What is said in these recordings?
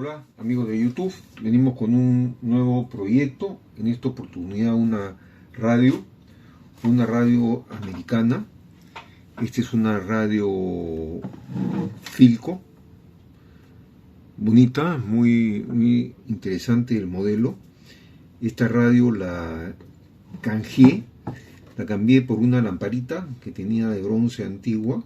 Hola amigos de YouTube, venimos con un nuevo proyecto, en esta oportunidad una radio americana. Esta es una radio Philco, bonita, muy interesante el modelo. Esta radio la cambié por una lamparita que tenía de bronce antigua,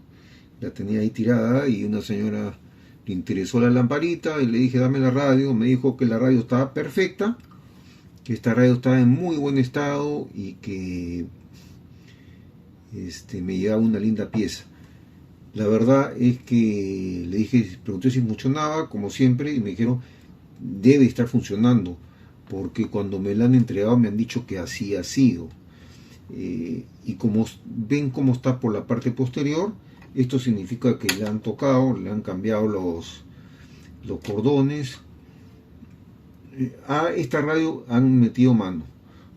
la tenía ahí tirada y una señora le interesó la lamparita y le dije dame la radio. Me dijo que la radio estaba perfecta, que esta radio estaba en muy buen estado y que me llevaba una linda pieza. La verdad es que le dije, pregunté si funcionaba como siempre y me dijeron debe estar funcionando, porque cuando me la han entregado me han dicho que así ha sido. Y como ven cómo está por la parte posterior, esto significa que le han tocado, le han cambiado los cordones. A esta radio han metido mano,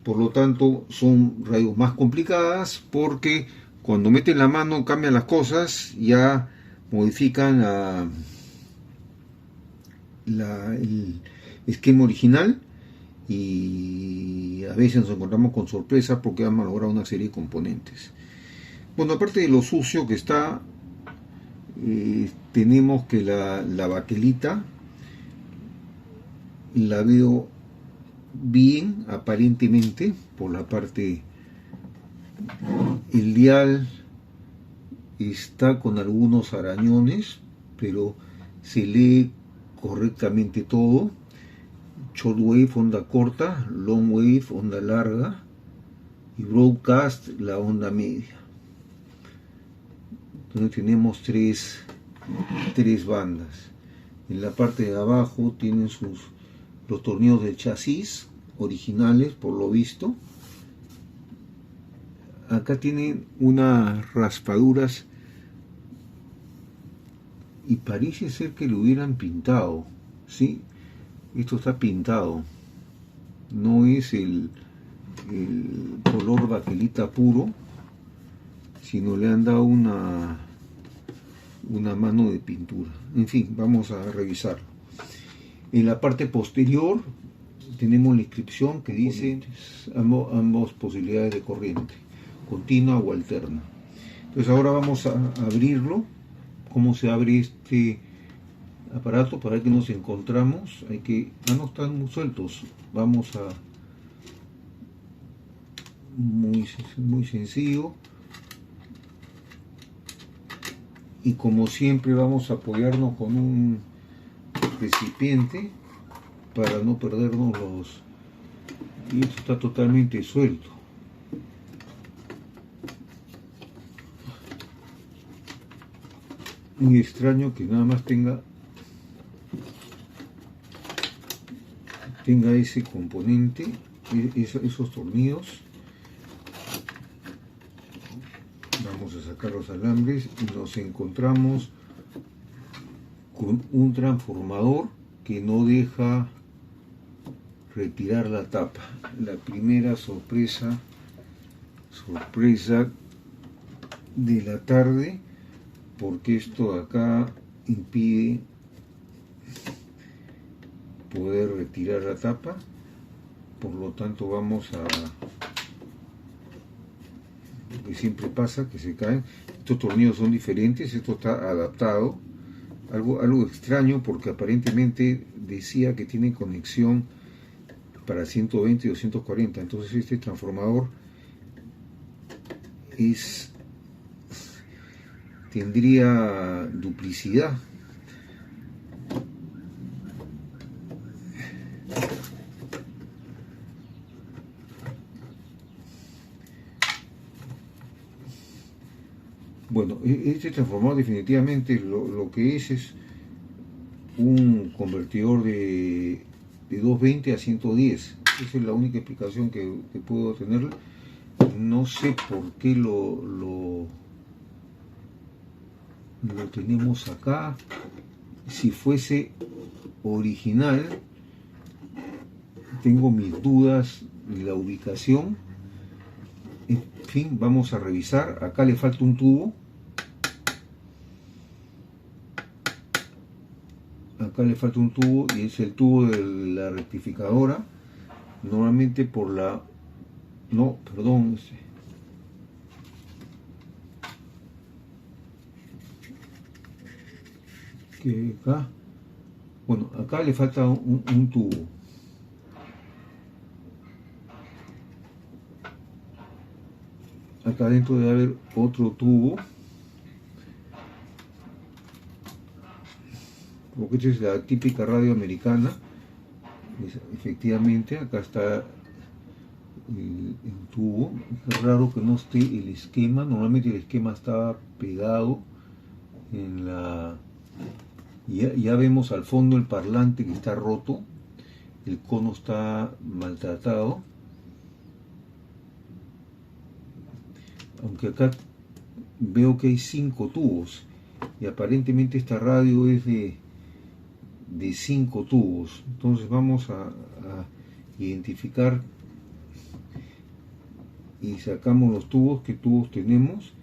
por lo tanto son radios más complicadas, porque cuando meten la mano cambian las cosas, ya modifican el esquema original y a veces nos encontramos con sorpresas porque han malogrado una serie de componentes. Bueno, aparte de lo sucio que está, tenemos que la baquelita la veo bien aparentemente por la parte. El dial está con algunos arañones, pero se lee correctamente todo. Shortwave, onda corta; long wave, onda larga; y broadcast, la onda media. Entonces tenemos tres bandas. En la parte de abajo tienen los tornillos del chasis originales, por lo visto. Acá tienen unas raspaduras y parece ser que lo hubieran pintado, ¿sí? Esto está pintado, no es el color baquelita puro, sino le han dado una mano de pintura. En fin, vamos a revisarlo. En la parte posterior tenemos la inscripción que dice ambas posibilidades de corriente, continua o alterna. Entonces ahora vamos a abrirlo. ¿Cómo se abre este aparato? Para ver que nos encontramos, hay que... no están muy sueltos. Vamos a... muy sencillo. Y como siempre vamos a apoyarnos con un recipiente para no perdernos los... Y esto está totalmente suelto. Muy extraño que nada más tenga ese componente, esos tornillos. Vamos a sacar los alambres y nos encontramos con un transformador que no deja retirar la tapa. La primera sorpresa de la tarde, porque esto de acá impide poder retirar la tapa. Por lo tanto vamos a... lo que siempre pasa, que se caen. Estos tornillos son diferentes, esto está adaptado. Algo extraño, porque aparentemente decía que tiene conexión para 120 y 240. Entonces este transformador tendría duplicidad. Bueno, este transformador definitivamente lo que es un convertidor de 220 a 110. Esa es la única explicación que puedo tener. No sé por qué lo tenemos acá. Si fuese original, tengo mis dudas de la ubicación. En fin, vamos a revisar. Acá le falta un tubo. acá le falta un tubo y es el tubo de la rectificadora. Normalmente por la... no, perdón. Que acá... bueno, acá le falta un tubo. Acá adentro debe haber otro tubo. Porque esta es la típica radio americana. Efectivamente, acá está el tubo. Es raro que no esté el esquema. Normalmente el esquema está pegado en la... ya vemos al fondo el parlante que está roto. El cono está maltratado. Aunque acá veo que hay 5 tubos. Y aparentemente esta radio es de 5 tubos. Entonces vamos a identificar y sacamos los tubos. ¿Qué tubos tenemos?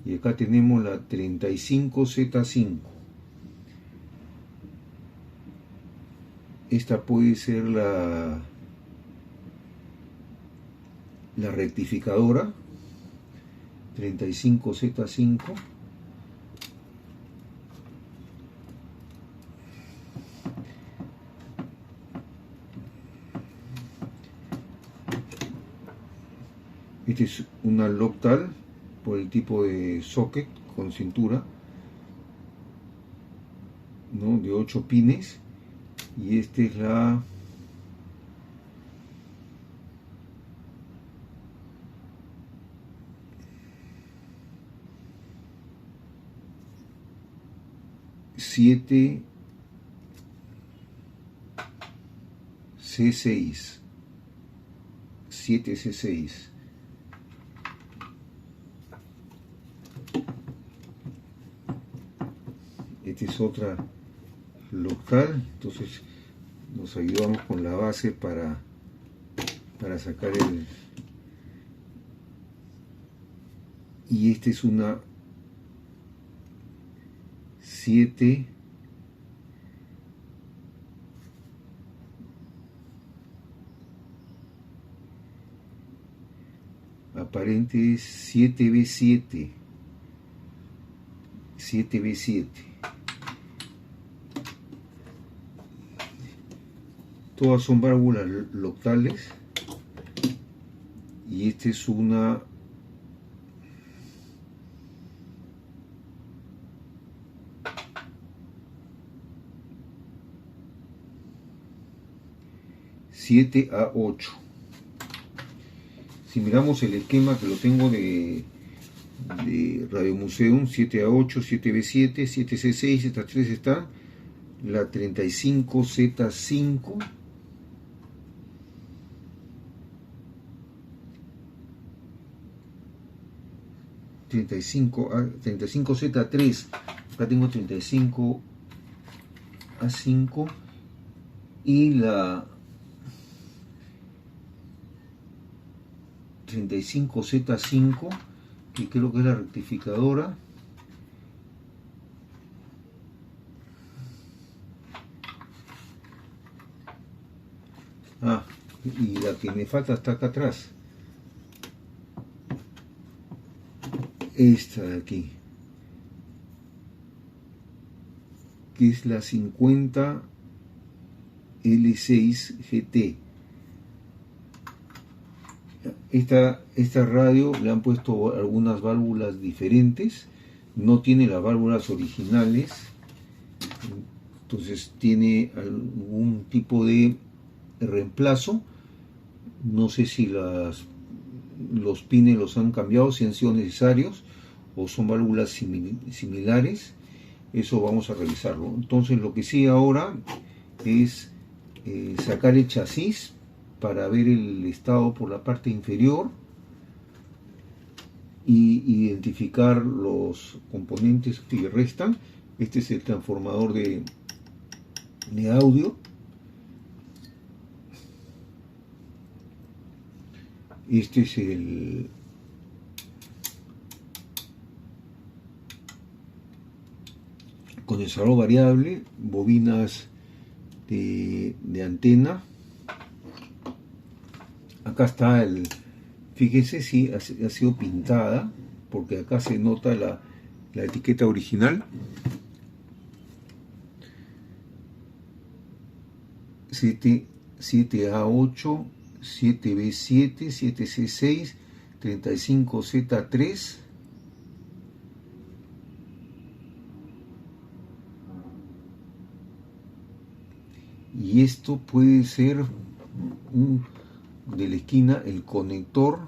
Y acá tenemos la 35Z5. Esta puede ser la rectificadora 35Z5. Este es una Loctal por el tipo de socket con cintura, ¿no? De 8 pines. Y este es la C6. Esta es otra local. Entonces nos ayudamos con la base para sacar el... y esta es una 7 aparente es 7B7. Todas son válvulas locales. Y esta es una 7A8. Si miramos el esquema que lo tengo de Radio Museum, 7A8, 7B7, 7C6, estas tres están. La 35Z5, a 35Z3, acá tengo 35A5 y la 35Z5, que creo que es la rectificadora. Y la que me falta está acá atrás. Esta de aquí, que es la 50L6 GT. Esta radio le han puesto algunas válvulas diferentes, no tiene las válvulas originales, entonces tiene algún tipo de reemplazo. No sé si los pines los han cambiado, si han sido necesarios o son válvulas similares. Eso vamos a revisarlo. Entonces lo que sí ahora es sacar el chasis para ver el estado por la parte inferior y identificar los componentes que restan. Este es el transformador de audio. Este es el condensador variable, bobinas de antena. Acá está fíjese si ha sido pintada, porque acá se nota la etiqueta original. 7A8, 7B7, 7C6, 35Z3. Y esto puede ser de la esquina el conector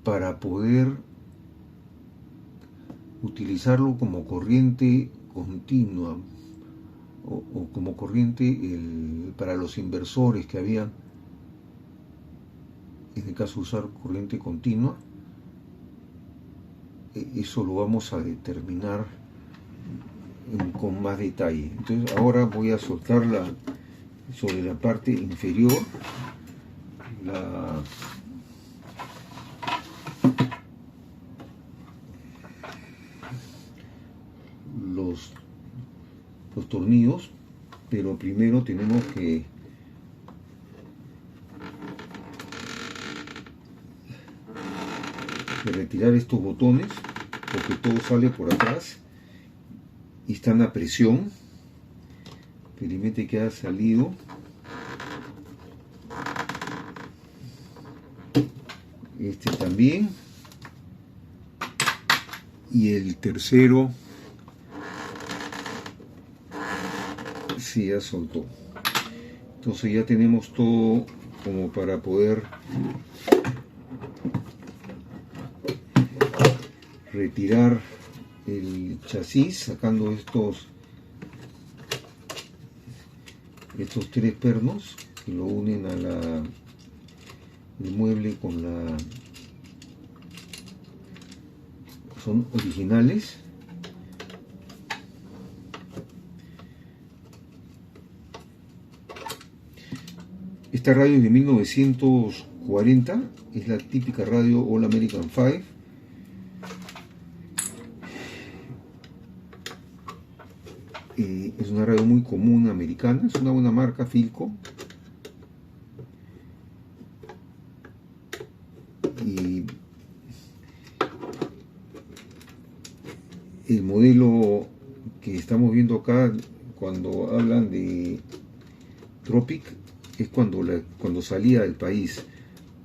para poder utilizarlo como corriente continua o como corriente para los inversores que había, en el caso de usar corriente continua. Eso lo vamos a determinar con más detalle. Entonces ahora voy a soltar sobre la parte inferior los tornillos, pero primero tenemos que retirar estos botones, porque todo sale por atrás y están a presión. Felizmente que ha salido. Este también. Y el tercero sí, ya soltó. Entonces ya tenemos todo como para poder retirar el chasis, sacando estos tres pernos que lo unen a el mueble con son originales. Esta radio es de 1940, es la típica radio All American 5. Es una radio muy común americana, es una buena marca, Philco. Y el modelo que estamos viendo acá, cuando hablan de Tropic, es cuando salía del país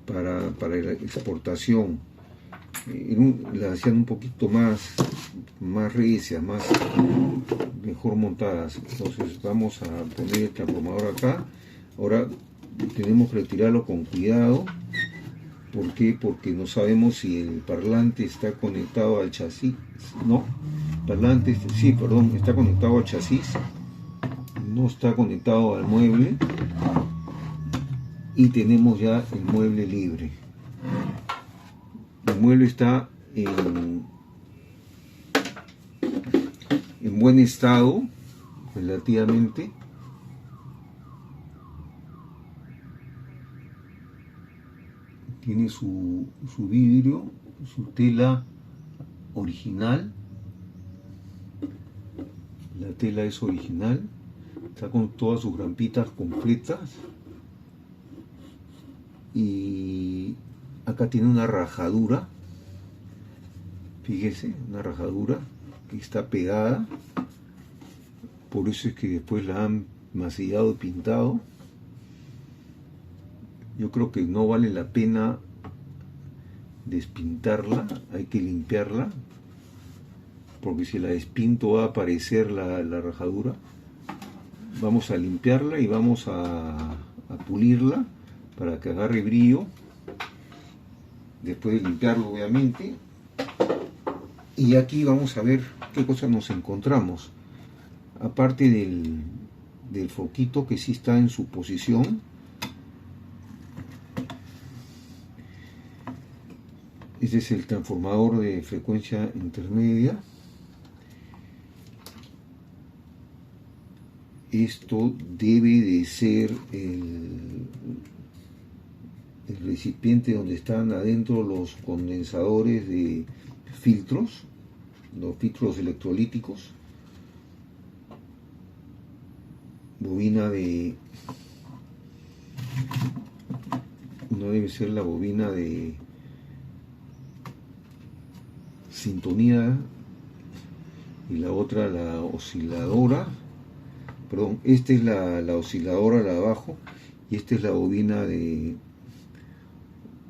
para la exportación. Las hacían un poquito más recias, mejor montadas. Entonces vamos a poner el transformador acá. Ahora tenemos que retirarlo con cuidado. ¿Por qué? Porque no sabemos si el parlante está conectado al chasis. No, sí, perdón, está conectado al chasis, no está conectado al mueble, y tenemos ya el mueble libre. El mueble está en buen estado relativamente. Tiene su vidrio, su tela original. La tela es original, está con todas sus rampitas completas. Y acá tiene una rajadura, fíjese, una rajadura que está pegada, por eso es que después la han masillado y pintado. Yo creo que no vale la pena despintarla, hay que limpiarla, porque si la despinto va a aparecer la rajadura. Vamos a limpiarla y vamos a pulirla para que agarre brillo, después de limpiarlo obviamente. Y aquí vamos a ver qué cosas nos encontramos, aparte del foquito que sí está en su posición. Este es el transformador de frecuencia intermedia. Esto debe de ser el recipiente donde están adentro los condensadores de filtros, los filtros electrolíticos. bobina de... Una debe ser la bobina de sintonía y la otra la osciladora. Perdón, esta es la osciladora de abajo y esta es la bobina de...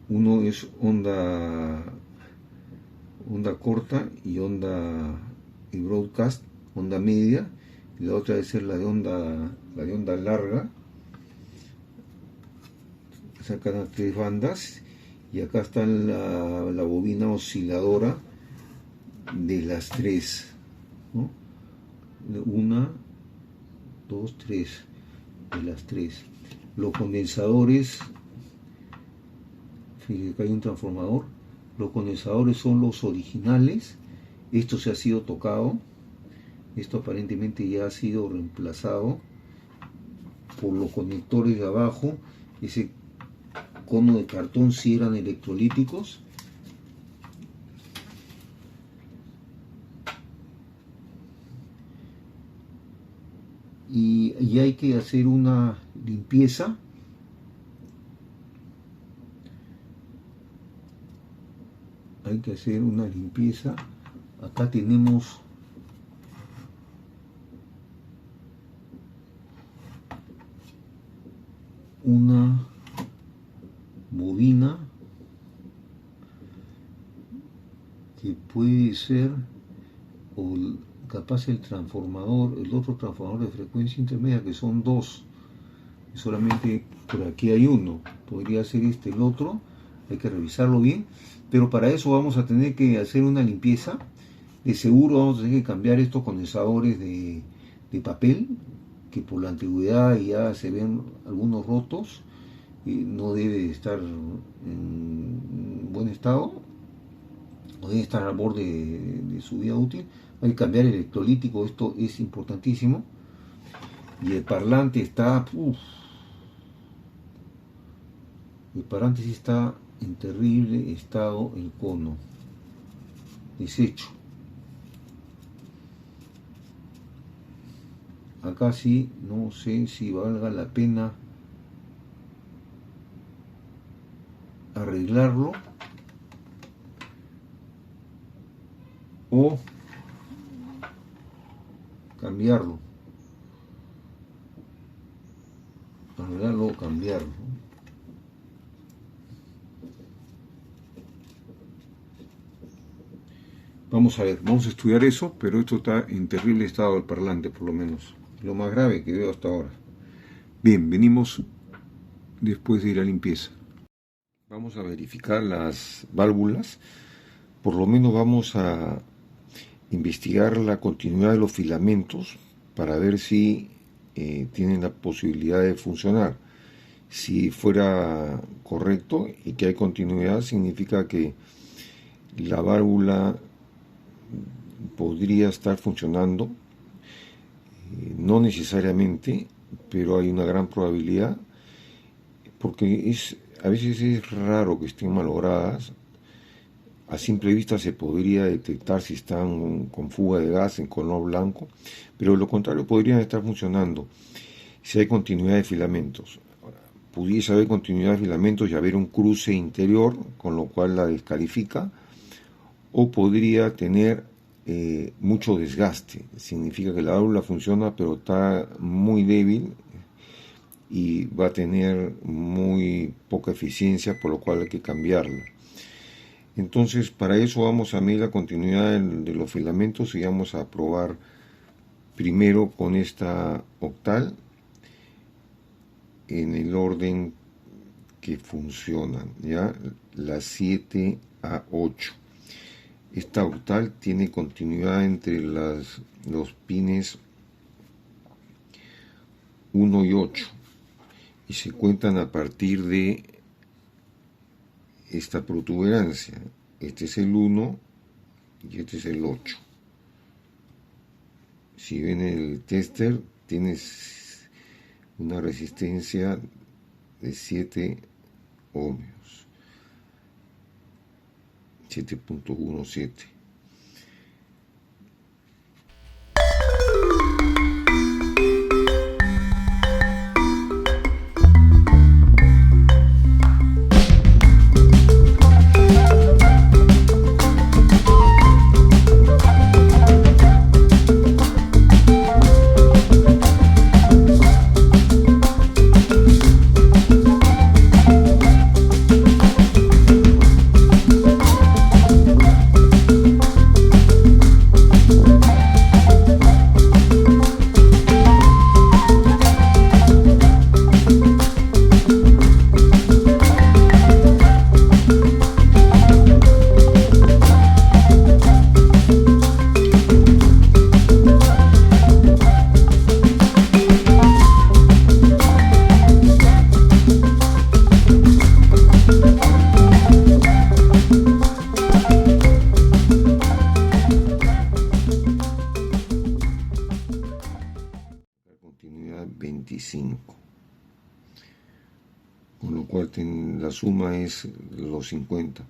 Uno es onda corta y onda y broadcast, onda media, y la otra debe ser la de onda larga. Sacan 3 bandas y acá está la bobina osciladora de las 3, ¿no? 1, 2, 3 de las 3. Los condensadores, fíjense que hay un transformador. Los condensadores son los originales. Esto se ha sido tocado, esto aparentemente ya ha sido reemplazado por los conectores de abajo. Ese cono de cartón si eran electrolíticos. Y hay que hacer una limpieza. Hay que hacer una limpieza. Acá tenemos una bobina que puede ser, o capaz el transformador, el otro transformador de frecuencia intermedia, que son 2, solamente por aquí hay uno, podría ser este el otro, hay que revisarlo bien, pero para eso vamos a tener que hacer una limpieza. De seguro vamos a tener que cambiar estos condensadores de papel, que por la antigüedad ya se ven algunos rotos, no debe estar en buen estado, no debe estar al borde de su vida útil. Hay que cambiar el electrolítico, esto es importantísimo. Y el parlante está, el parlante sí está en terrible estado, el cono deshecho. Acá sí, no sé si valga la pena arreglarlo o cambiarlo. Arreglarlo o cambiarlo. Vamos a ver, vamos a estudiar eso, pero esto está en terrible estado el parlante, por lo menos. Lo más grave que veo hasta ahora. Bien, venimos después de ir a limpieza. Vamos a verificar las válvulas. Por lo menos vamos a investigar la continuidad de los filamentos para ver si tienen la posibilidad de funcionar. Si fuera correcto y que hay continuidad, significa que la válvula podría estar funcionando. No necesariamente, pero hay una gran probabilidad, porque a veces es raro que estén malogradas. A simple vista se podría detectar si están con fuga de gas en color blanco, pero lo contrario, podrían estar funcionando si hay continuidad de filamentos. Pudiese haber continuidad de filamentos y haber un cruce interior, con lo cual la descalifica, o podría tener mucho desgaste. Significa que la válvula funciona pero está muy débil y va a tener muy poca eficiencia, por lo cual hay que cambiarla. Entonces, para eso vamos a medir la continuidad de los filamentos y vamos a probar primero con esta octal en el orden que funcionan, ¿ya? La 7 a 8. Esta octal tiene continuidad entre los pines 1 y 8 y se cuentan a partir de esta protuberancia. Este es el 1 y este es el 8. Si ven el tester, tienes una resistencia de 7 ohmios. 7.17. continuidad 25, con lo cual la suma es los 50.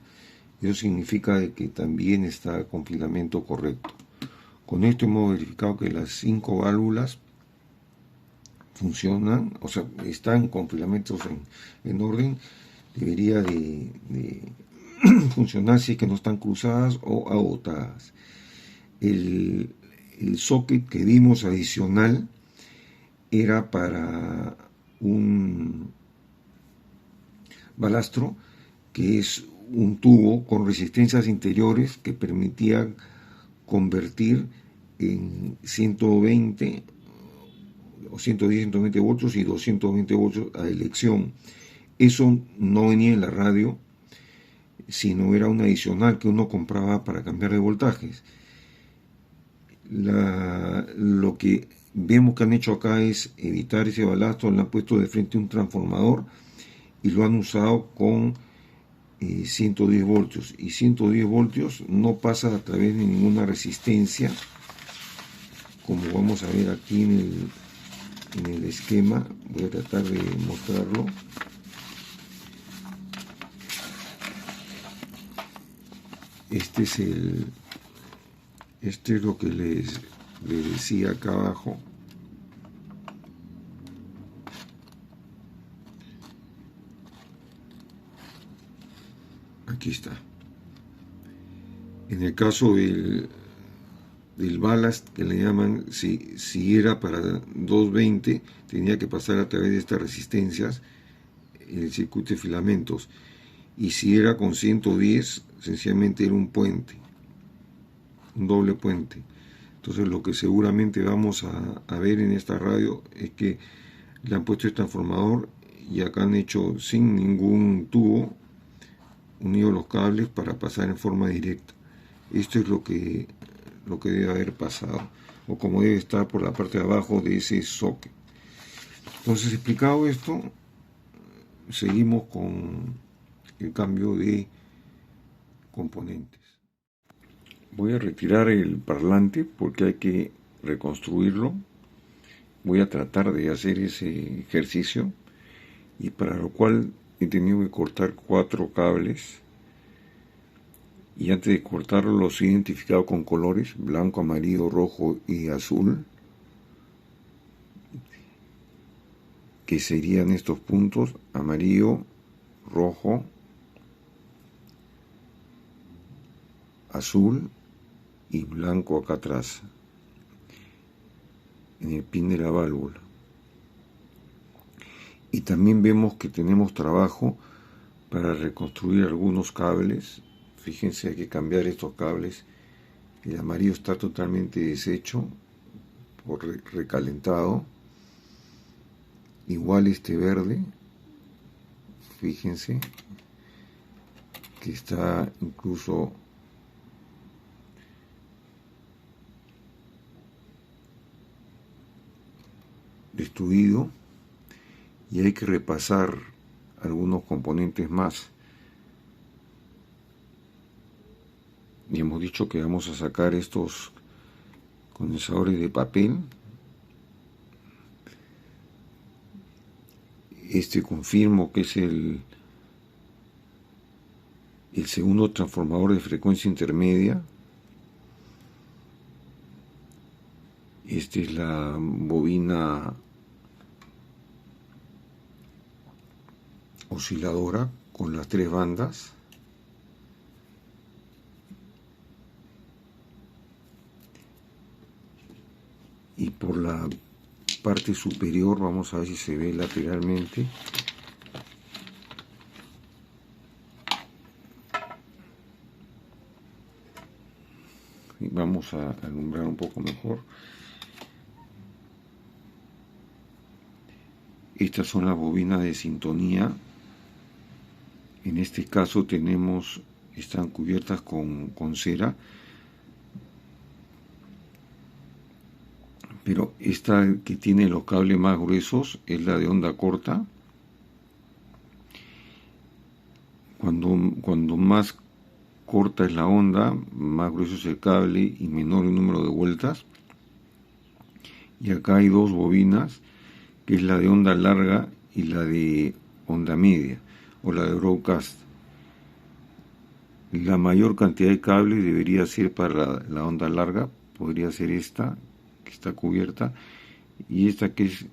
Eso significa que también está con filamento correcto. Con esto hemos verificado que las 5 válvulas funcionan, o sea, están con filamentos en orden. Debería de funcionar si es que no están cruzadas o agotadas. El socket que vimos adicional era para un balastro, que es un tubo con resistencias interiores que permitía convertir en 120 o 110, 120 voltios y 220 voltios a elección. Eso no venía en la radio, sino era un adicional que uno compraba para cambiar de voltajes. Lo que vemos que han hecho acá es evitar ese balastro, le han puesto de frente un transformador y lo han usado con 110 voltios. Y 110 voltios no pasa a través de ninguna resistencia, como vamos a ver aquí en el esquema. Voy a tratar de mostrarlo. Este es lo que les decía acá abajo. Aquí está. En el caso del ballast, que le llaman, si era para 220, tenía que pasar a través de estas resistencias en el circuito de filamentos. Y si era con 110, sencillamente era un puente, un doble puente. Entonces lo que seguramente vamos a ver en esta radio es que le han puesto el transformador y acá han hecho sin ningún tubo unido los cables para pasar en forma directa. Esto es lo que debe haber pasado, o como debe estar por la parte de abajo de ese socket. Entonces, explicado esto, seguimos con el cambio de componentes. Voy a retirar el parlante porque hay que reconstruirlo. Voy a tratar de hacer ese ejercicio, y para lo cual he tenido que cortar 4 cables, y antes de cortarlos los he identificado con colores: blanco, amarillo, rojo y azul, que serían estos puntos: amarillo, rojo, azul y blanco acá atrás, en el pin de la válvula. Y también vemos que tenemos trabajo para reconstruir algunos cables. Fíjense, hay que cambiar estos cables. El amarillo está totalmente deshecho por recalentado. Igual este verde, fíjense que está incluso destruido, y hay que repasar algunos componentes más. Y hemos dicho que vamos a sacar estos condensadores de papel. Este confirmo que es el segundo transformador de frecuencia intermedia. Esta es la bobina osciladora con las 3 bandas. Y por la parte superior, vamos a ver si se ve lateralmente, y vamos a alumbrar un poco mejor. Estas son las bobinas de sintonía. En este caso están cubiertas con cera, pero esta que tiene los cables más gruesos es la de onda corta. Cuando más corta es la onda, más grueso es el cable y menor el número de vueltas. y acá hay dos bobinas, que es la de onda larga y la de onda media, o la de broadcast. La mayor cantidad de cables debería ser para la onda larga, podría ser esta, que está cubierta, y esta que es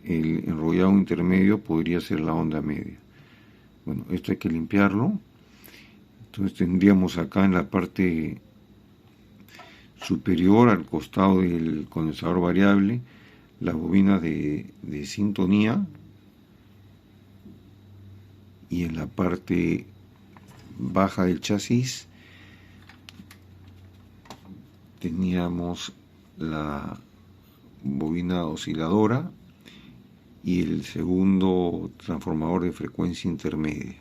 el enrollado intermedio podría ser la onda media. Bueno, esto hay que limpiarlo. Entonces tendríamos acá en la parte superior, al costado del condensador variable, las bobinas de sintonía, y en la parte baja del chasis teníamos la bobina osciladora y el segundo transformador de frecuencia intermedia.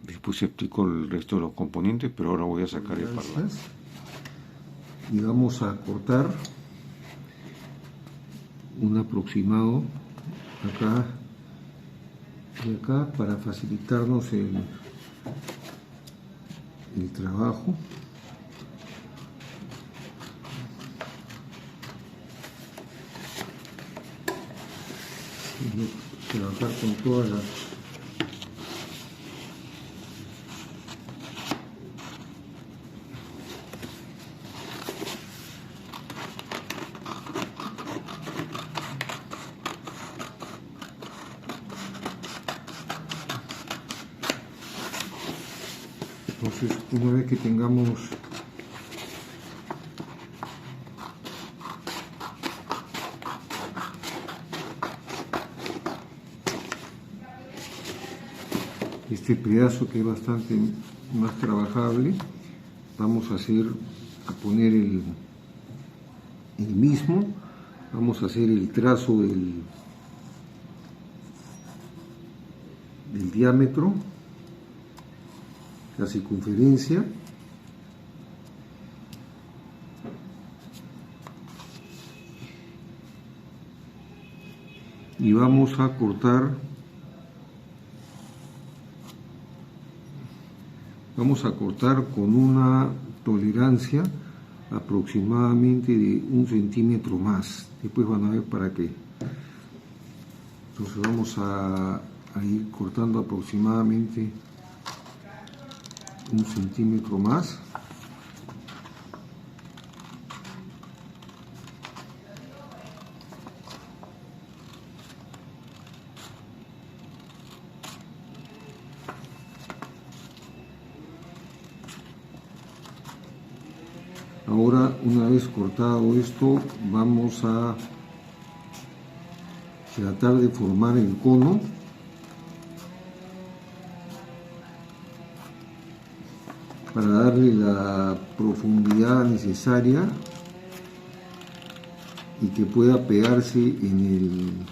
Después explico el resto de los componentes, pero ahora voy a sacar el parlante. Y vamos a cortar un aproximado acá y acá para facilitarnos el trabajo. Y trabajar con todas las Entonces, una vez que tengamos este pedazo, que es bastante más trabajable, vamos a poner el mismo, vamos a hacer el trazo del diámetro, la circunferencia, y vamos a cortar con una tolerancia aproximadamente de 1 centímetro más. Después van a ver para qué. Entonces vamos a ir cortando aproximadamente 1 centímetro más. Ahora, una vez cortado esto, vamos a tratar de formar el cono para darle la profundidad necesaria y que pueda pegarse en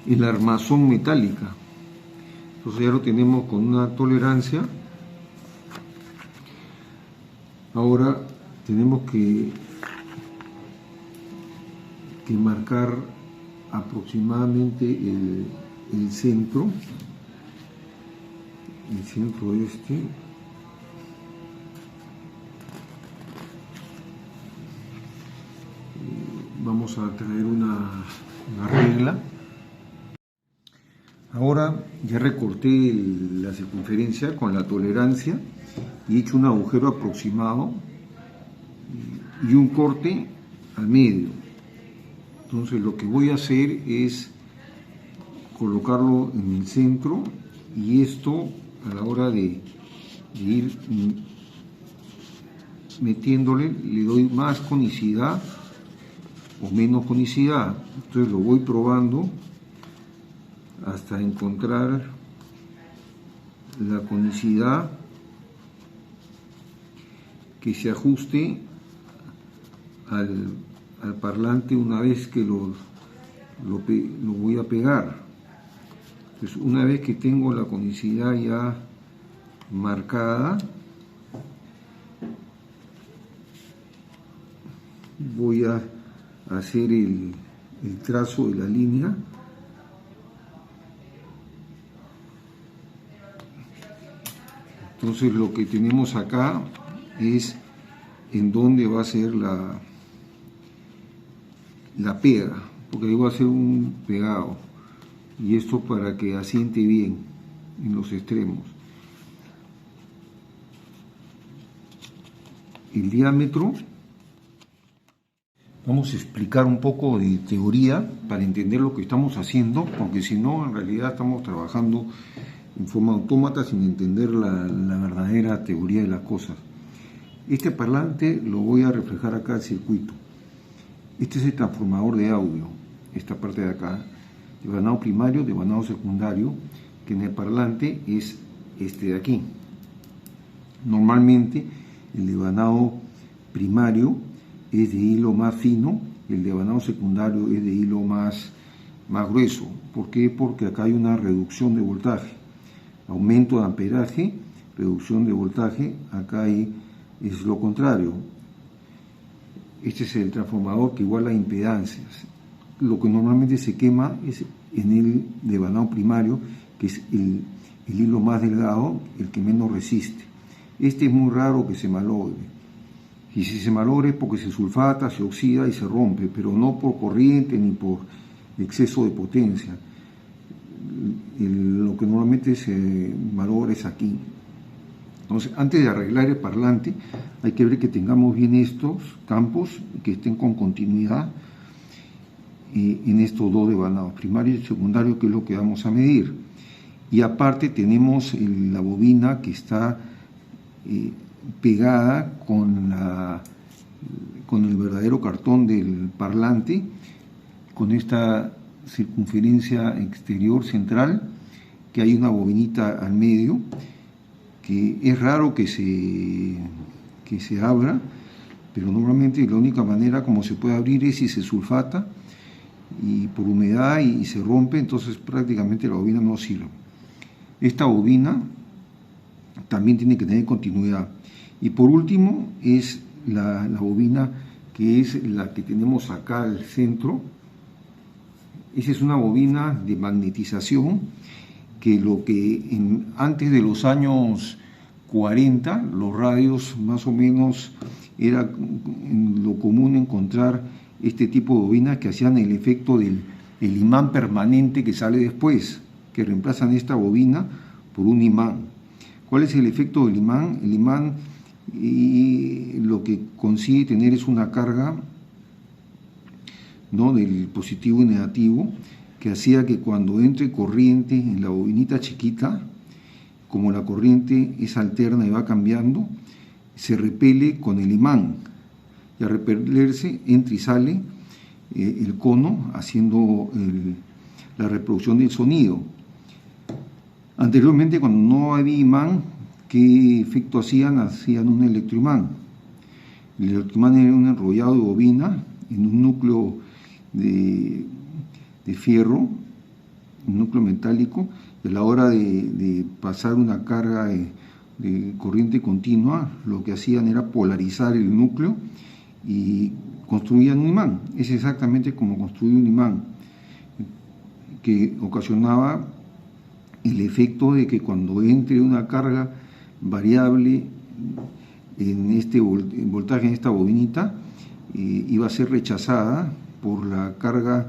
la armazón metálica. Entonces ya lo tenemos con una tolerancia. Ahora tenemos que marcar aproximadamente el centro este. Vamos a traer una regla. Ahora ya recorté la circunferencia con la tolerancia y he hecho un agujero aproximado y un corte al medio. Entonces lo que voy a hacer es colocarlo en el centro, y esto, a la hora de ir metiéndole, le doy más conicidad o menos conicidad. Entonces lo voy probando hasta encontrar la conicidad que se ajuste al parlante una vez que lo voy a pegar. Entonces, una vez que tengo la conicidad ya marcada, voy a hacer el trazo de la línea Entonces lo que tenemos acá es en dónde va a ser la pega, porque ahí va a ser un pegado, y esto para que asiente bien en los extremos. El diámetro, vamos a explicar un poco de teoría para entender lo que estamos haciendo, porque si no, en realidad estamos trabajando en forma autómata sin entender la verdadera teoría de las cosas. Este parlante lo voy a reflejar acá al circuito. Este es el transformador de audio, esta parte de acá, devanado primario, devanado secundario, que en el parlante es este de aquí. Normalmente el devanado primario es de hilo más fino, el devanado secundario es de hilo más grueso. ¿Por qué? Porque acá hay una reducción de voltaje, aumento de amperaje, reducción de voltaje. Acá es lo contrario. Este es el transformador que iguala impedancias. Lo que normalmente se quema es en el devanado primario, que es el hilo más delgado, el que menos resiste. Este es muy raro que se malogre. Y si se malogra es porque se sulfata, se oxida y se rompe, pero no por corriente ni por exceso de potencia. Lo que normalmente se malogra es aquí. Entonces, antes de arreglar el parlante, hay que ver que tengamos bien estos campos, que estén con continuidad en estos dos devanados, primario y secundario, que es lo que vamos a medir. Y aparte tenemos la bobina que está pegada con el verdadero cartón del parlante, con esta circunferencia exterior central, que hay una bobinita al medio, que es raro que se abra, pero normalmente la única manera como se puede abrir es si se sulfata y por humedad y se rompe, entonces prácticamente la bobina no sirve. Esta bobina también tiene que tener continuidad. Y por último es la bobina que es la que tenemos acá al centro. Esa es una bobina de magnetización que antes de los años 40, los radios más o menos era lo común encontrar este tipo de bobinas que hacían el efecto del imán permanente que sale después, que reemplazan esta bobina por un imán. ¿Cuál es el efecto del imán? El imán lo que consigue tener es una carga, ¿no?, del positivo y negativo, que hacía que cuando entre corriente en la bobinita chiquita, como la corriente es alterna y va cambiando, se repele con el imán, y al repelerse entra y sale el cono haciendo la reproducción del sonido. Anteriormente, cuando no había imán, ¿qué efecto hacían? Hacían un electroimán. El electroimán era un enrollado de bobina en un núcleo de fierro, un núcleo metálico, y a la hora de pasar una carga de corriente continua, lo que hacían era polarizar el núcleo y construían un imán. Es exactamente como construir un imán, que ocasionaba el efecto de que cuando entre una carga variable en este voltaje, en esta bobinita, iba a ser rechazada por la carga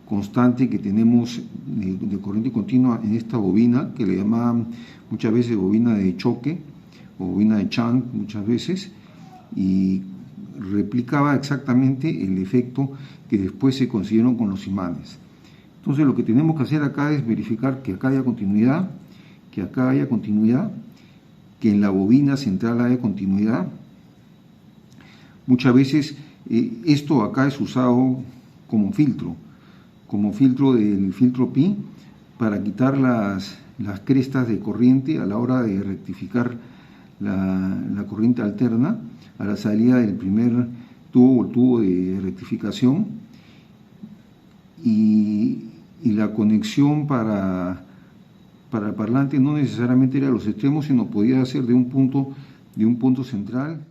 constante que tenemos de corriente continua en esta bobina, que le llamaban muchas veces bobina de choque o bobina de Chant muchas veces, y replicaba exactamente el efecto que después se consiguieron con los imanes. Entonces lo que tenemos que hacer acá es verificar que acá haya continuidad, que acá haya continuidad, que en la bobina central haya continuidad. Muchas veces esto acá es usado como filtro del filtro pi, para quitar las crestas de corriente a la hora de rectificar la corriente alterna a la salida del primer tubo o el tubo de rectificación, y la conexión para el parlante no necesariamente era a los extremos, sino podía ser de un punto central.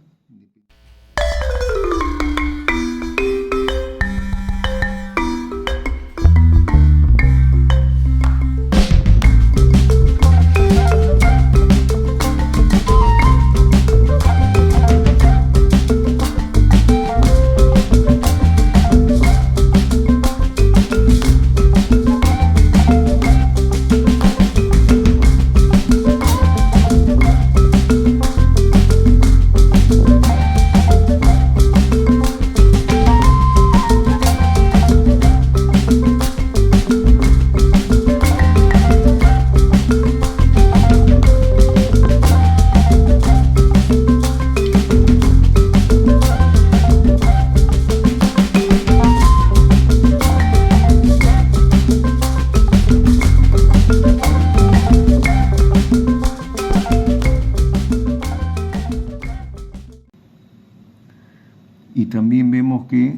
y también vemos que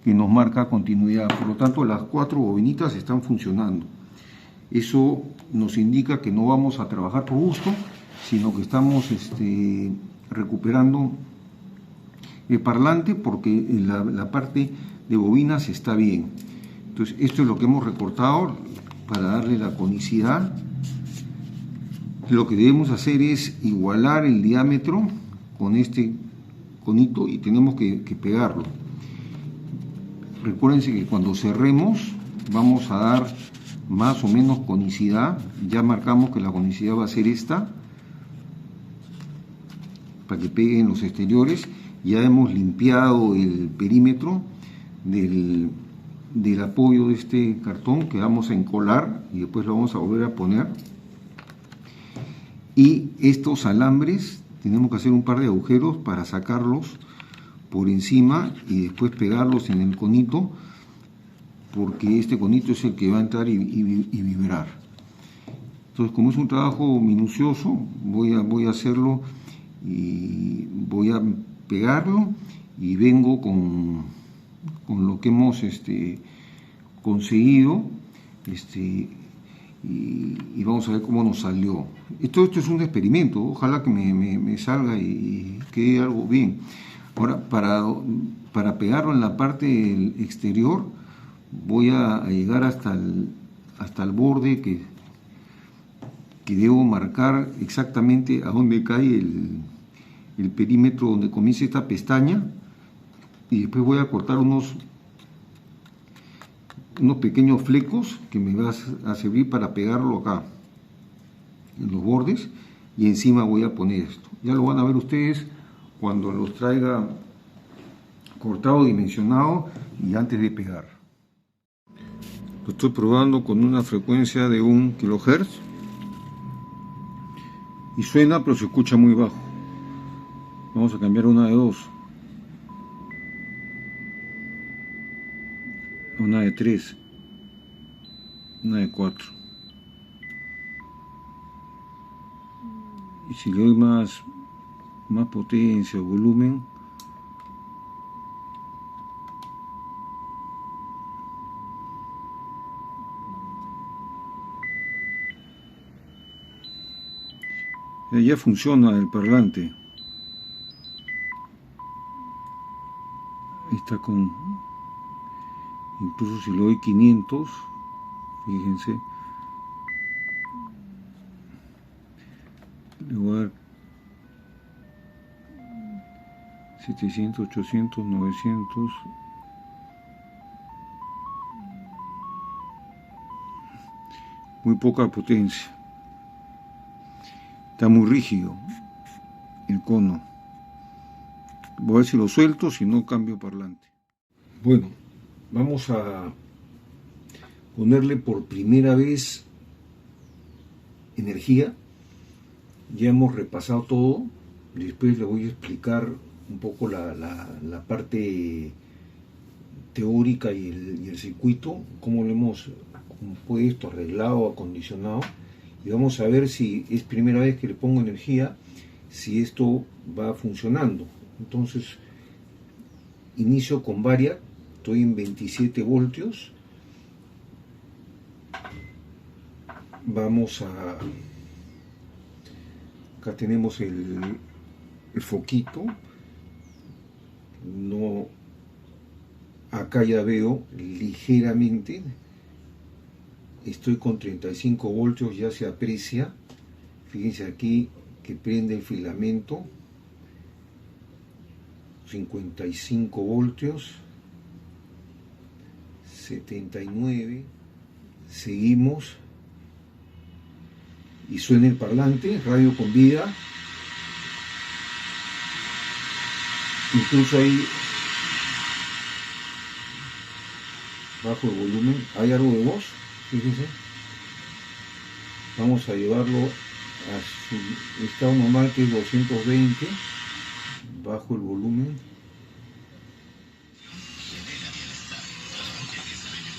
nos marca continuidad. Por lo tanto, las 4 bobinitas están funcionando. Eso nos indica que no vamos a trabajar por gusto, sino que estamos recuperando el parlante, porque la parte de bobinas está bien. Entonces, esto es lo que hemos recortado para darle la conicidad. Lo que debemos hacer es igualar el diámetro con este conito y tenemos que pegarlo. Recuérdense que cuando cerremos vamos a dar más o menos conicidad. Ya marcamos que la conicidad va a ser esta, para que peguen los exteriores. Ya hemos limpiado el perímetro del apoyo de este cartón, que vamos a encolar y después lo vamos a volver a poner. Y estos alambres tenemos que hacer un par de agujeros para sacarlos por encima y después pegarlos en el conito, porque este conito es el que va a entrar y vibrar. Entonces, como es un trabajo minucioso, voy a hacerlo y voy a pegarlo, y vengo con lo que hemos conseguido, y vamos a ver cómo nos salió. Esto es un experimento, ojalá que me salga y quede algo bien. Ahora, para pegarlo en la parte del exterior, voy a llegar hasta el borde que debo marcar exactamente a dónde cae el perímetro donde comienza esta pestaña, y después voy a cortar unos pequeños flecos que me van a servir para pegarlo acá en los bordes, y encima voy a poner esto. Ya lo van a ver ustedes cuando los traiga cortado, dimensionado y antes de pegar. Lo estoy probando con una frecuencia de 1 kHz y suena, pero se escucha muy bajo. Vamos a cambiar una de 2, una de 3, una de 4. Y si le doy más potencia o volumen, ya funciona el parlante. Está con, incluso si le doy 500, fíjense, le voy a dar 700, 800, 900, muy poca potencia. Está muy rígido el cono. Voy a ver si lo suelto, si no cambio parlante. Bueno, vamos a ponerle por primera vez energía. Ya hemos repasado todo. Después le voy a explicar un poco la parte teórica y el circuito, cómo lo hemos compuesto, arreglado, acondicionado, y vamos a ver si es primera vez que le pongo energía, si esto va funcionando. Entonces, inicio con varias, estoy en 27 voltios. Vamos a... Acá tenemos el foquito. No, acá ya veo ligeramente, estoy con 35 voltios, ya se aprecia. Fíjense aquí que prende el filamento. 55 voltios, 79, seguimos, y suena el parlante, radio con vida. Incluso ahí bajo el volumen, hay algo de voz, fíjense. Vamos a llevarlo a su estado normal, que es 220, bajo el volumen.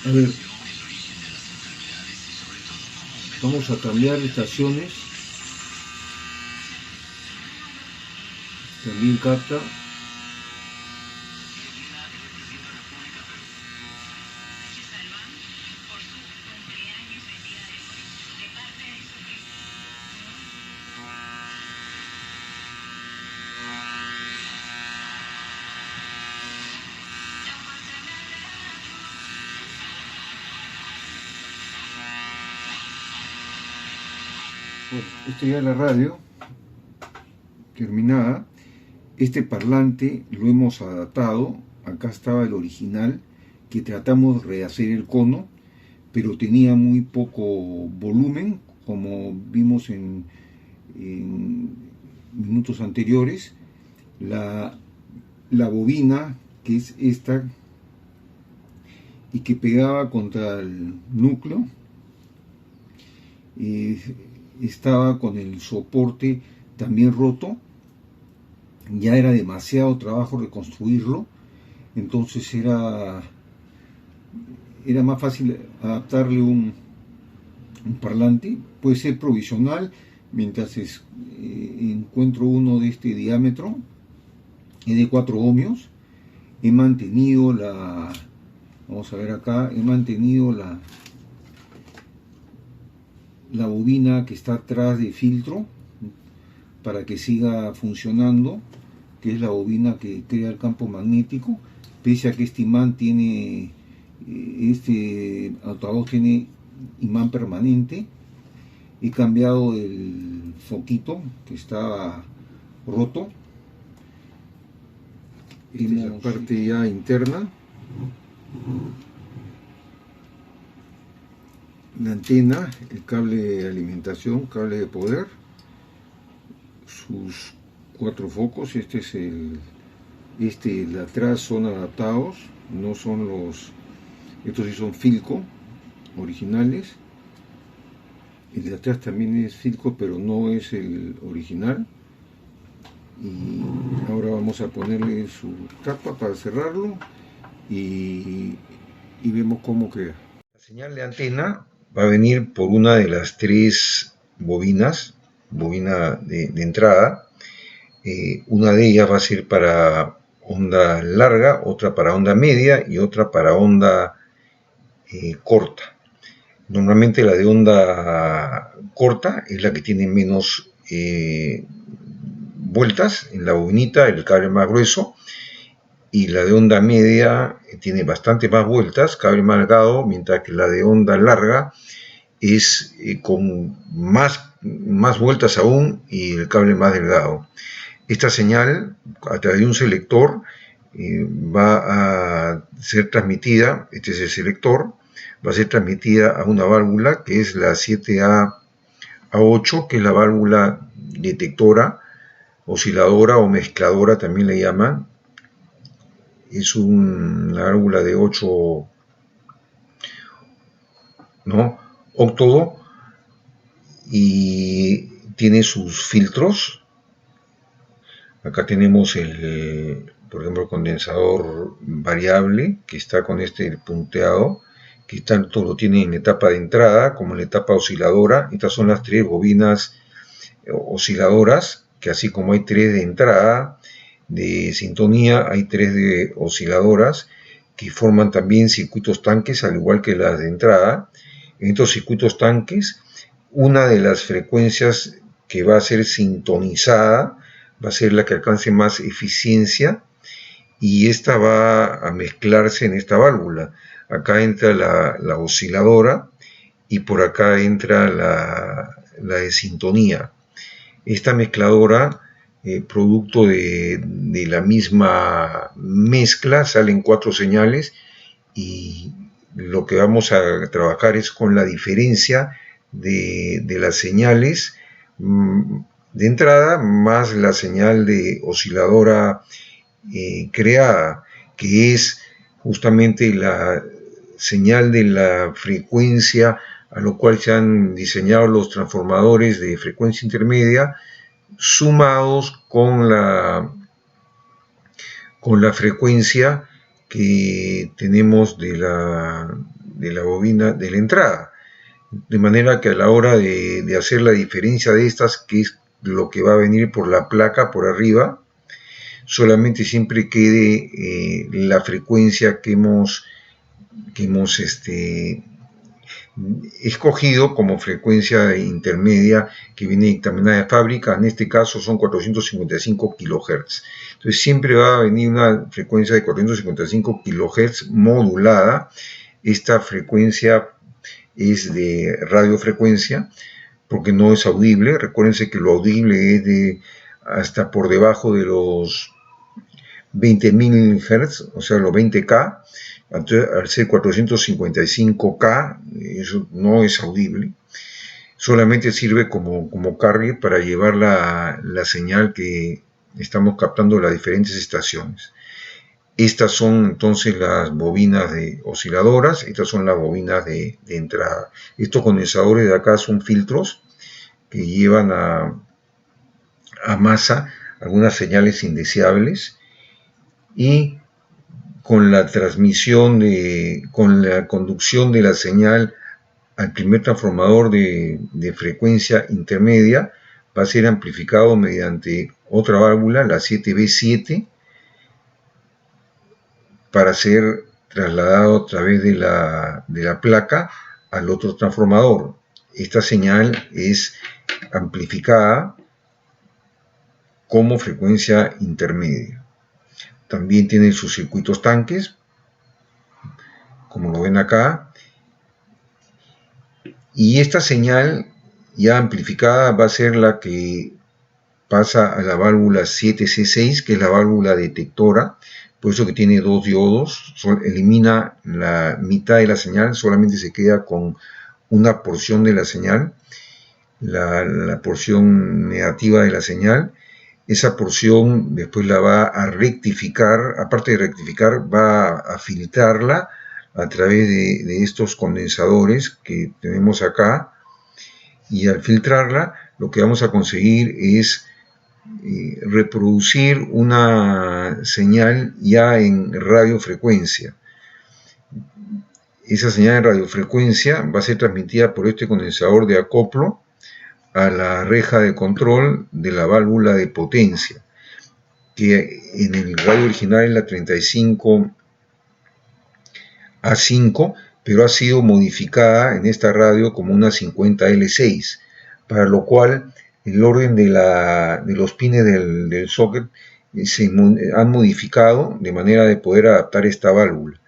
A ver, vamos a cambiar estaciones. También capta Esta ya es la radio terminada. Este parlante lo hemos adaptado. Acá estaba el original, que tratamos de rehacer el cono, pero tenía muy poco volumen, como vimos en minutos anteriores. La bobina, que es esta, y que pegaba contra el núcleo, estaba con el soporte también roto. Ya era demasiado trabajo reconstruirlo, entonces era más fácil adaptarle un parlante. Puede ser provisional mientras encuentro uno de este diámetro. Es de 4 ohmios. He mantenido vamos a ver acá, he mantenido la bobina que está atrás de filtro para que siga funcionando, que es la bobina que crea el campo magnético, pese a que este imán tiene, este altavoz tiene imán permanente. He cambiado el foquito que estaba roto. Esta es la parte ya interna. La antena, el cable de alimentación, cable de poder, sus 4 focos. Este es el de atrás son adaptados, no son estos sí son Philco originales. El de atrás también es Philco, pero no es el original. Y ahora vamos a ponerle su tapa para cerrarlo y vemos cómo queda. La señal de antena va a venir por una de las 3 bobinas, bobina de entrada. Una de ellas va a ser para onda larga, otra para onda media y otra para onda corta. Normalmente la de onda corta es la que tiene menos vueltas en la bobinita, el cable más grueso, y la de onda media tiene bastante más vueltas, cable más delgado, mientras que la de onda larga es con más vueltas aún y el cable más delgado. Esta señal, a través de un selector, va a ser transmitida, este es el selector, va a ser transmitida a una válvula que es la 7A8, que es la válvula detectora, osciladora o mezcladora también le llaman. Es una válvula de 8 óctodo y tiene sus filtros. Acá tenemos por ejemplo, el condensador variable que está con este punteado, que tanto lo tiene en la etapa de entrada como en la etapa osciladora. Estas son las 3 bobinas osciladoras, que así como hay 3 de entrada de sintonía, hay 3 de osciladoras que forman también circuitos tanques, al igual que las de entrada. En estos circuitos tanques, una de las frecuencias que va a ser sintonizada va a ser la que alcance más eficiencia, y esta va a mezclarse en esta válvula. Acá entra la osciladora y por acá entra la de sintonía. Esta mezcladora, producto de la misma mezcla, salen 4 señales, y lo que vamos a trabajar es con la diferencia de las señales de entrada más la señal de osciladora creada, que es justamente la señal de la frecuencia a lo cual se han diseñado los transformadores de frecuencia intermedia, sumados con la frecuencia que tenemos de la bobina de la entrada, de manera que a la hora de hacer la diferencia de estas, que es lo que va a venir por la placa por arriba, solamente siempre quede la frecuencia que hemos escogido como frecuencia intermedia, que viene dictaminada de fábrica. En este caso son 455 kHz. Entonces siempre va a venir una frecuencia de 455 kHz modulada. Esta frecuencia es de radiofrecuencia, porque no es audible. Recuérdense que lo audible es de hasta por debajo de los 20.000 Hz, o sea, los 20K. Al ser 455K, eso no es audible. Solamente sirve como carrier para llevar la señal que estamos captando en las diferentes estaciones. Estas son entonces las bobinas de osciladoras, estas son las bobinas de entrada. Estos condensadores de acá son filtros que llevan a masa algunas señales indeseables, y con la transmisión con la conducción de la señal al primer transformador de frecuencia intermedia, va a ser amplificado mediante otra válvula, la 7B7, para ser trasladado a través de la placa al otro transformador. Esta señal es amplificada como frecuencia intermedia. También tiene sus circuitos tanques, como lo ven acá, y esta señal ya amplificada va a ser la que pasa a la válvula 7C6, que es la válvula detectora, por eso que tiene dos diodos, elimina la mitad de la señal, solamente se queda con una porción de la señal, la porción negativa de la señal. Esa porción después la va a rectificar, aparte de rectificar, va a filtrarla a través de estos condensadores que tenemos acá, y al filtrarla lo que vamos a conseguir es reproducir una señal ya en radiofrecuencia. Esa señal en radiofrecuencia va a ser transmitida por este condensador de acoplo a la reja de control de la válvula de potencia, que en el radio original es la 35A5, pero ha sido modificada en esta radio como una 50L6, para lo cual el orden de los pines del socket se han modificado de manera de poder adaptar esta válvula.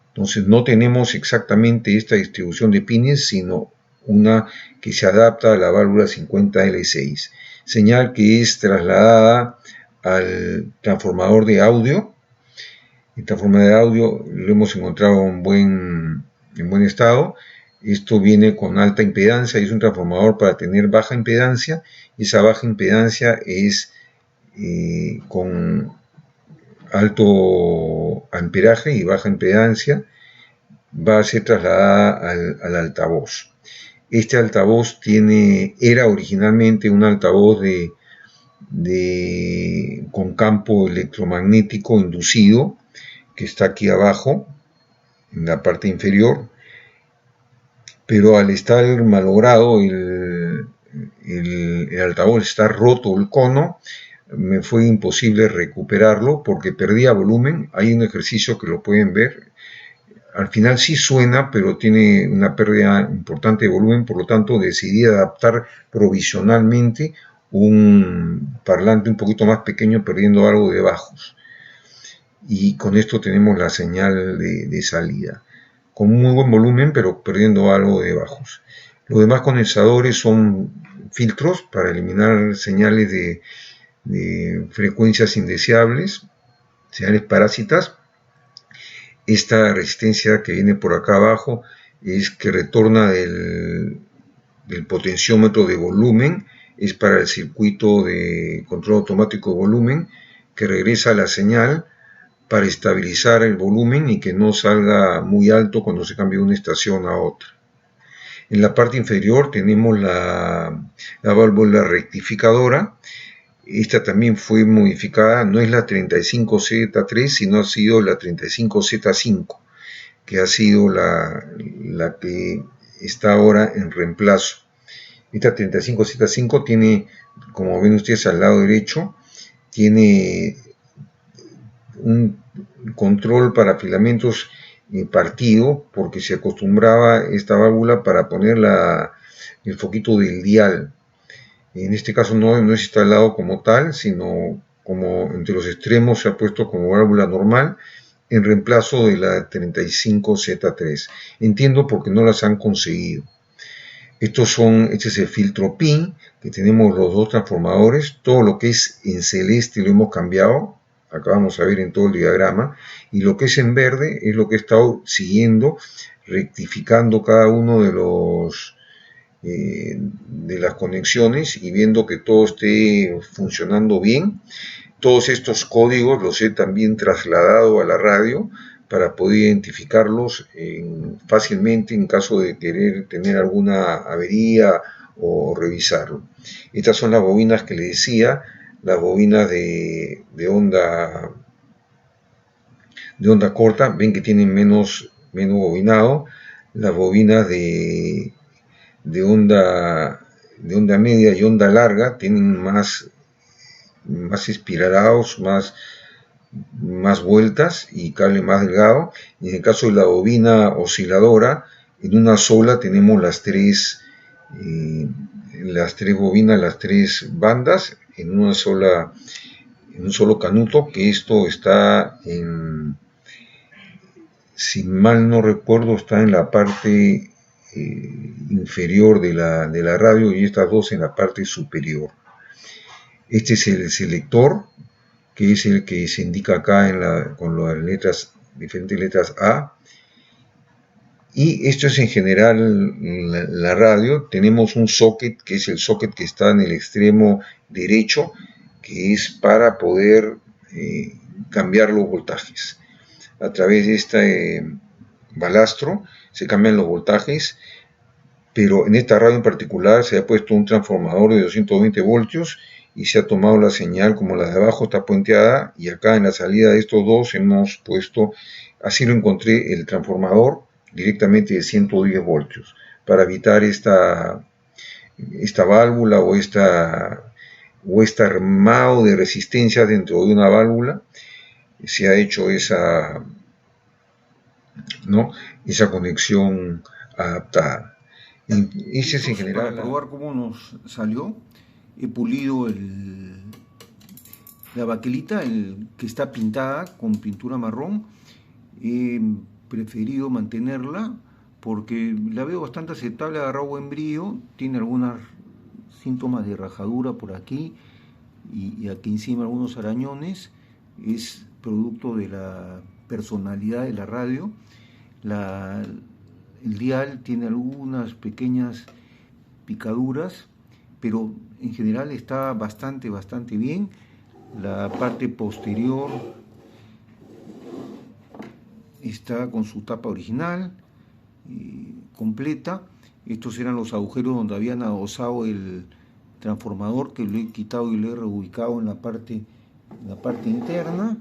Entonces no tenemos exactamente esta distribución de pines, sino una que se adapta a la válvula 50L6, señal que es trasladada al transformador de audio. El transformador de audio lo hemos encontrado en buen estado. Esto viene con alta impedancia, y es un transformador para tener baja impedancia. Esa baja impedancia es con alto amperaje y baja impedancia, va a ser trasladada al altavoz. Este altavoz era originalmente un altavoz con campo electromagnético inducido, que está aquí abajo, en la parte inferior, pero al estar malogrado el altavoz, está roto el cono, me fue imposible recuperarlo porque perdía volumen. Hay un ejercicio que lo pueden ver. Al final sí suena, pero tiene una pérdida importante de volumen, por lo tanto decidí adaptar provisionalmente un parlante un poquito más pequeño, perdiendo algo de bajos. Y con esto tenemos la señal de salida, con muy buen volumen, pero perdiendo algo de bajos. Los demás condensadores son filtros para eliminar señales de frecuencias indeseables, señales parásitas. Esta resistencia que viene por acá abajo es que retorna del potenciómetro de volumen, es para el circuito de control automático de volumen, que regresa la señal para estabilizar el volumen y que no salga muy alto cuando se cambie de una estación a otra. En la parte inferior tenemos la válvula rectificadora. Esta también fue modificada, no es la 35Z3, sino ha sido la 35Z5, que ha sido la que está ahora en reemplazo. Esta 35Z5 tiene, como ven ustedes al lado derecho, tiene un control para filamentos partido, porque se acostumbraba esta válvula para poner el foquito del dial. En este caso no es instalado como tal, sino como entre los extremos se ha puesto como válvula normal, en reemplazo de la 35Z3. Entiendo por qué no las han conseguido. Este es el filtro PIN, que tenemos los dos transformadores. Todo lo que es en celeste lo hemos cambiado. Acá vamos a ver en todo el diagrama. Y lo que es en verde es lo que he estado siguiendo, rectificando cada uno de las conexiones y viendo que todo esté funcionando bien. Todos estos códigos los he también trasladado a la radio para poder identificarlos fácilmente en caso de querer tener alguna avería o revisarlo. Estas son las bobinas que les decía, las bobinas de onda corta. Ven que tienen menos bobinado. Las bobinas de onda media y onda larga tienen más espiralados, más vueltas y cable más delgado. Y en el caso de la bobina osciladora, en una sola tenemos las tres bobinas, las tres bandas en un solo canuto, que esto está si mal no recuerdo, está en la parte inferior de la radio, y estas dos en la parte superior. Este es el selector, que es el que se indica acá con las diferentes letras A. Y esto es en general la radio. Tenemos un socket, que es el socket que está en el extremo derecho, que es para poder cambiar los voltajes. A través de este balastro se cambian los voltajes, pero en esta radio en particular se ha puesto un transformador de 220 voltios y se ha tomado la señal como la de abajo está puenteada, y acá en la salida de estos dos hemos puesto, así lo encontré, el transformador directamente de 110 voltios para evitar esta válvula o este armado de resistencia dentro de una válvula. Se ha hecho esa conexión adaptada. Ese es en general. Para probar cómo nos salió, he pulido la baquelita, que está pintada con pintura marrón. He preferido mantenerla porque la veo bastante aceptable, agarrado buen brillo, tiene algunos síntomas de rajadura por aquí y aquí encima algunos arañones. Es producto de la personalidad de la radio. El dial tiene algunas pequeñas picaduras, pero en general está bastante bien. La parte posterior está con su tapa original, completa. Estos eran los agujeros donde habían adosado el transformador, que lo he quitado y lo he reubicado en la parte interna.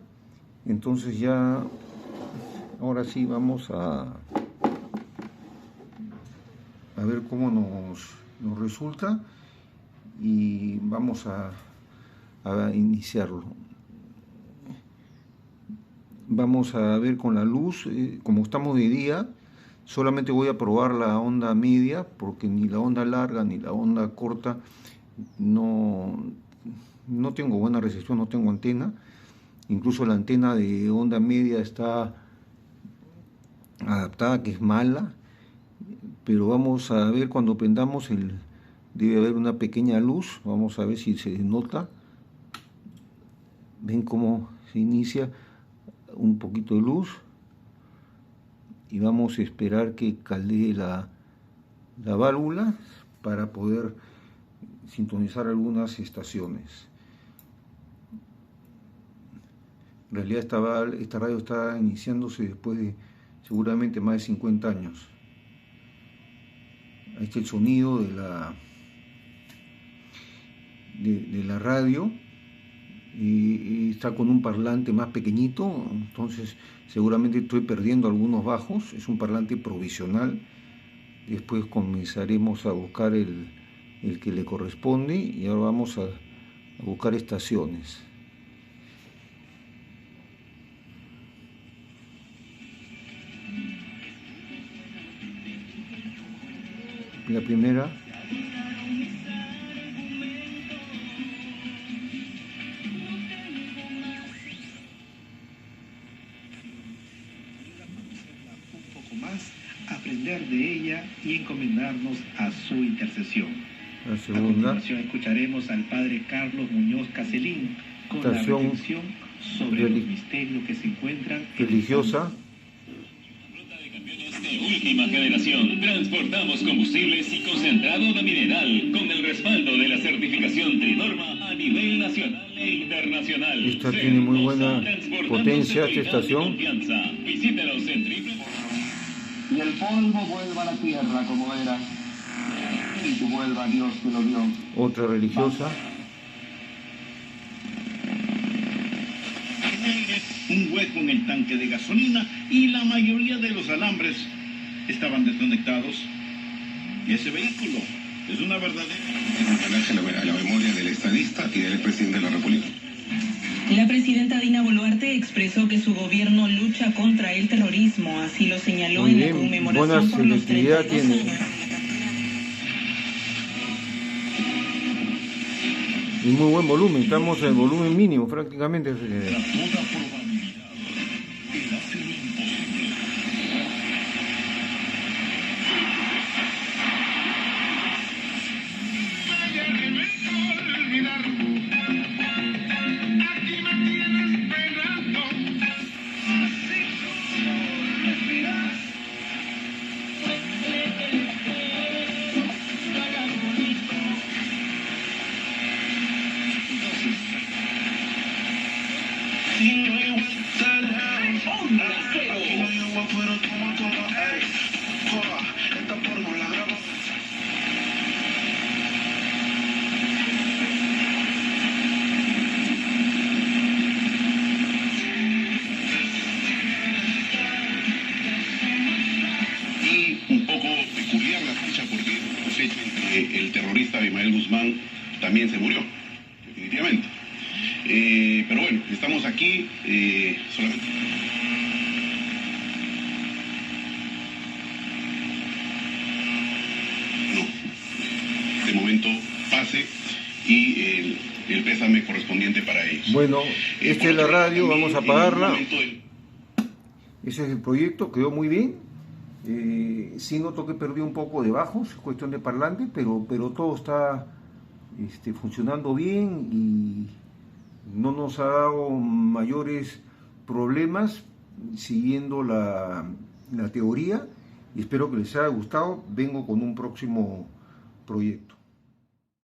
Entonces ya, ahora sí vamos a ver cómo nos resulta, y vamos a iniciarlo. Vamos a ver con la luz. Como estamos de día, solamente voy a probar la onda media, porque ni la onda larga ni la onda corta no tengo buena recepción, no tengo antena. Incluso la antena de onda media está adaptada, que es mala, pero vamos a ver cuando prendamos debe haber una pequeña luz. Vamos a ver si se nota. Ven cómo se inicia un poquito de luz, y vamos a esperar que caldee la válvula para poder sintonizar algunas estaciones. En realidad esta radio está iniciándose después de seguramente más de 50 años. Ahí está el sonido de la radio, y está con un parlante más pequeñito, entonces seguramente estoy perdiendo algunos bajos. Es un parlante provisional. Después comenzaremos a buscar el que le corresponde, y ahora vamos a buscar estaciones. La primera. Aprender hacer de ella y encomendarnos a su intercesión. La A segunda, continuación escucharemos al padre Carlos Muñoz Caselín con la estación reflexión sobre los misterios que se encuentran en el religiosa. De última generación, transportamos combustibles y concentrado de mineral con el respaldo de la certificación Trinorma a nivel nacional e internacional. Esta tiene muy buena potencia, esta estación. Visítenos en Y el polvo vuelva a la tierra como era, y que vuelva a Dios que lo dio. Otra religiosa. Un hueco en el tanque de gasolina y la mayoría de los alambres estaban desconectados. Y ese vehículo es una verdadera homenaje a la memoria del estadista y del presidente de la República. La presidenta Dina Boluarte expresó que su gobierno lucha contra el terrorismo, así lo señaló Muy en la bien, conmemoración buena por los selectividad 32 tiene. años. Y muy buen volumen, estamos en el volumen mínimo prácticamente. toda probabilidad. Él hace lo imposible. Un poco peculiar la fecha porque la fecha en que el terrorista Abimael Guzmán también se murió, definitivamente. Pero bueno, estamos aquí solamente. No, de momento pase y el pésame correspondiente para ellos. Bueno, esta es la radio, vamos a apagarla. Ese Ese es el proyecto, quedó muy bien. Sí noto que perdió un poco de bajos, es cuestión de parlante, pero todo está funcionando bien y no nos ha dado mayores problemas siguiendo la teoría, y espero que les haya gustado. Vengo con un próximo proyecto.